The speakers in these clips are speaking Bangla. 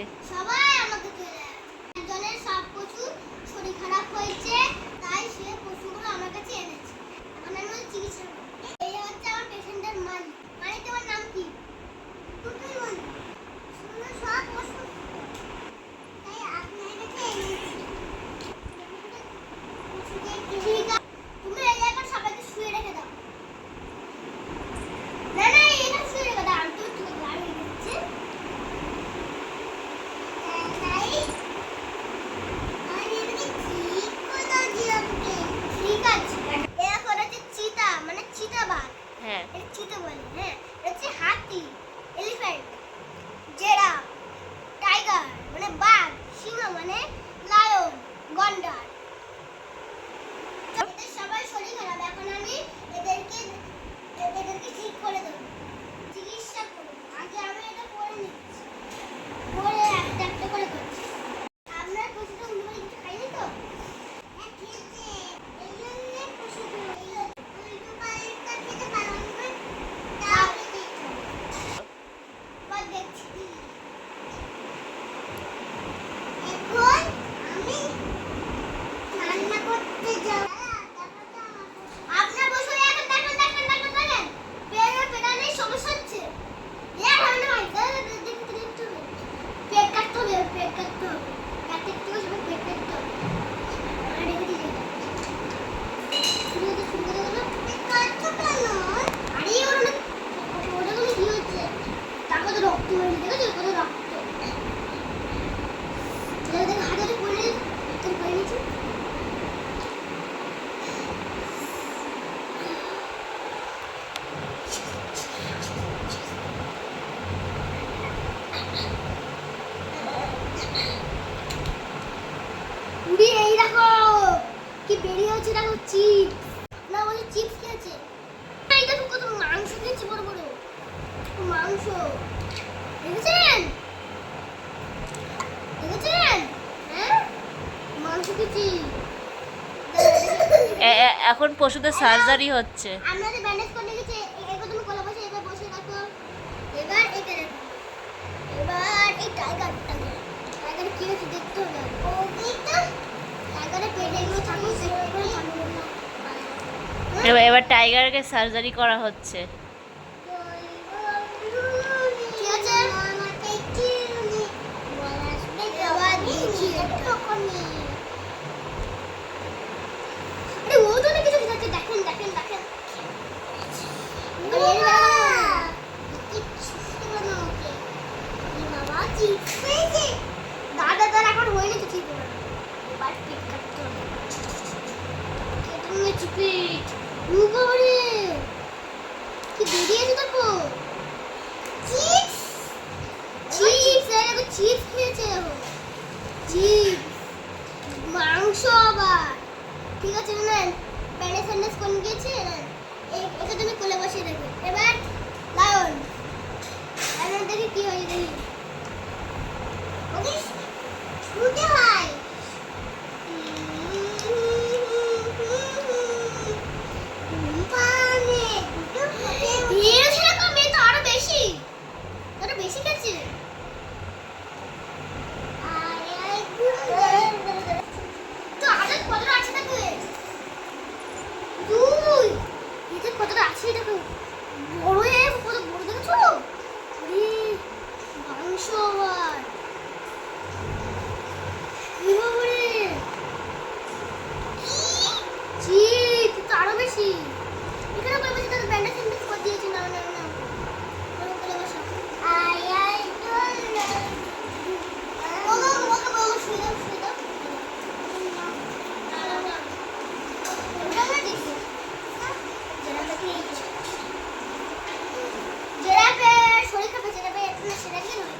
তোমাকে? সবাই আমাকে চলে একজনের সব পশু শরীর খারাপ হয়েছে, তাই সে পশুগুলো আমার কাছে এনেছে। এখন আমি ওই চিকিৎসা করব। এই হচ্ছে আমার পেশেন্টের মালিক। মালিক তোমার নাম কি? কোথায় মালিক? শুনো সব পশু তাই আপনার কাছে এনেছি। পশুকে ঠিক আছে, তুমি এই জায়গায় সবাইকে শুয়ে রেখে দাও। না না এটা শুয়ে রেখে দাও, আমি তো ঠিক গাড়ি দিচ্ছি। ঠিক আছে, এখন হচ্ছে চিতা মানে চিতাবাঘ। হ্যাঁ, এটা চিতা বলে। হ্যাঁ, এটা হচ্ছে হাতি, এলিফ্যান্ট, জেরাফ, টাইগার মানে বাঘ, সিংহ মানে লায়ন, গন্ডার। এদের সবাই শরীর খারাপ, এখন আমি এদেরকে ঠিক করে দেবো, চিকিৎসা করবো। আগে আমি এটা করে নিচ্ছি, করে একটা একটা করে করছি। আপনার পশুটা অন্য কিছু খাইনি তো? হ্যাঁ খেয়েছে, এই জন্য পশুগুলো উল্টো পাল্টা খেতে পালন করে তাহলে দেখছি। এবার দেখছি। এখন আমি রান্না করতে যাব। আপনার পশু এখন দেখেন পেটানোর সমস্যা হচ্ছে। ইয়ার হবে না ভাই, দেখতে পেট কাটতে হবে, পেট কাটতে হবে, কাটতে একটু সবাই পেট কাটতে হবে। আর রেখে দিয়ে শুরু করে গেল পেট কাটতে কেন? আরে ওটা কি হচ্ছে? তার কত রক্ত হয়েছে, দেখেছো কত রক্ত? দেখ হাতে পড়ে নিয়েছে। উড়ি এই দেখো কি বেরিয়ে হচ্ছে, দেখো চিপস না বলে চিপস খেয়েছে। এই দেখো কত মাংস খেয়েছে, বড় বড় মাংস। দেখেছেন দেখেছেন? হ্যাঁ মাংস খেয়েছি। এখন পশুদের সার্জারি হচ্ছে। আপনাদের ব্যান্ডেজ করে রেখেছে। এবার তুমি কোলে বসে এবার বসে রাখো। এবার এটা রাখো। এবার এই টাইগারটা কি হচ্ছে দেখতে হবে। ও এইটা টাইগারের পেটে এগুলো থাকুক, সেগুলো করে থাকুক না। এবার টাইগারকে সার্জারি করা হচ্ছে। ঠিক আছে আমাকে কি বলা আসবে এবার দেখি তখনই। আরে ও তো কিছু দিচ্ছে, দেখেন দেখেন দেখেন। দাদা তার এখন হয়নি তো ঠিক হবে। এবার পিট কাটতে হবে, কেটে নিয়েছি পিট। বাবারে কি বেরিয়েছে দেখো, চিপস চিপস এরকম চিপস খেয়েছে, চিপস মাংস আবার। ঠিক আছে নেন, ব্যান্ডেজ ফ্যান্ডেজ করে গিয়েছে, এটা তুমি কোলে বসিয়ে রাখো। এবার লায়ন লায়ন দেখি কি হয়, দেখি ওকে ছুটে হয়। বেশি খেয়েছে। তো আগে কতটা আছে দেখো, দুই এতে কতটা আছে দেখো, বড় হয়ে কত বড় দেখছো। আরে মাংস আবার বাবারে চিপ তো আরো বেশি। এখানে করে বসে তাদের ব্যান্ডেজ ফ্যান্ডেজ করে দিয়েছে। না না না করে বসো। আই আই ওকে শুয়ে দাও শুয়ে দাও। জিরাফের শরীর খারাপ, জিরাফে সেটা কি নয়।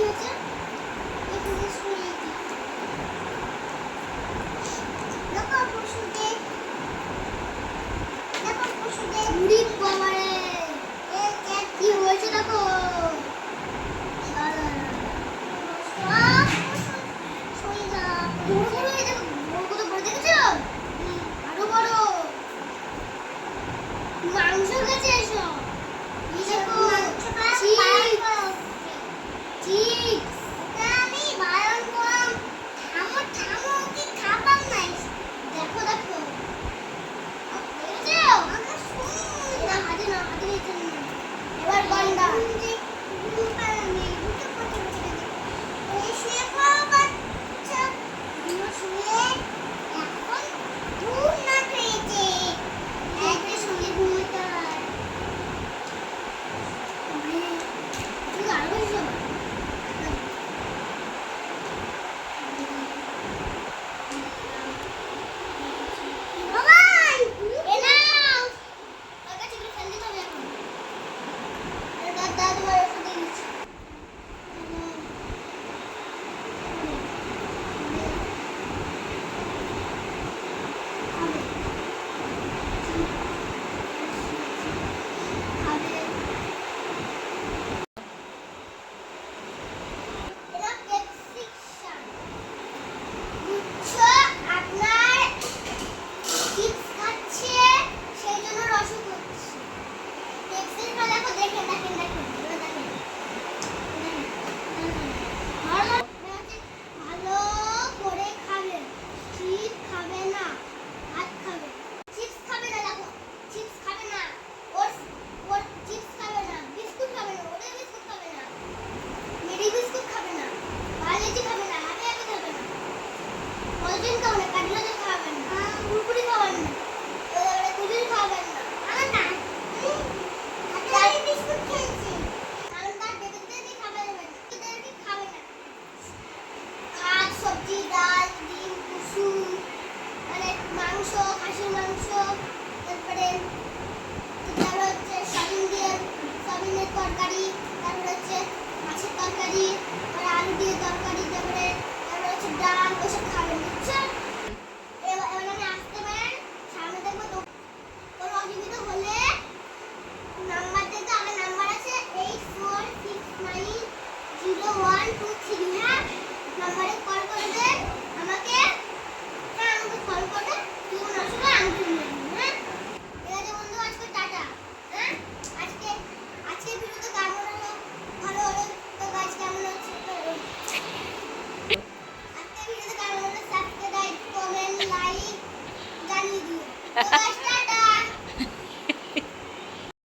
হচ্ছে একটু শুনে দেখো পশুদের উড়ি বাবারে এ কি হয়েছে দেখো মাংস গেছে এসব আমি বারণ করলাম থামো থামো কি খাবার নাই দেখো দেখো এবার গন্ডা তরকারি তারপরে হচ্ছে মাছের তরকারি আর আলু দিয়ে তরকারি তারপরে হচ্ছে ডাল ওসব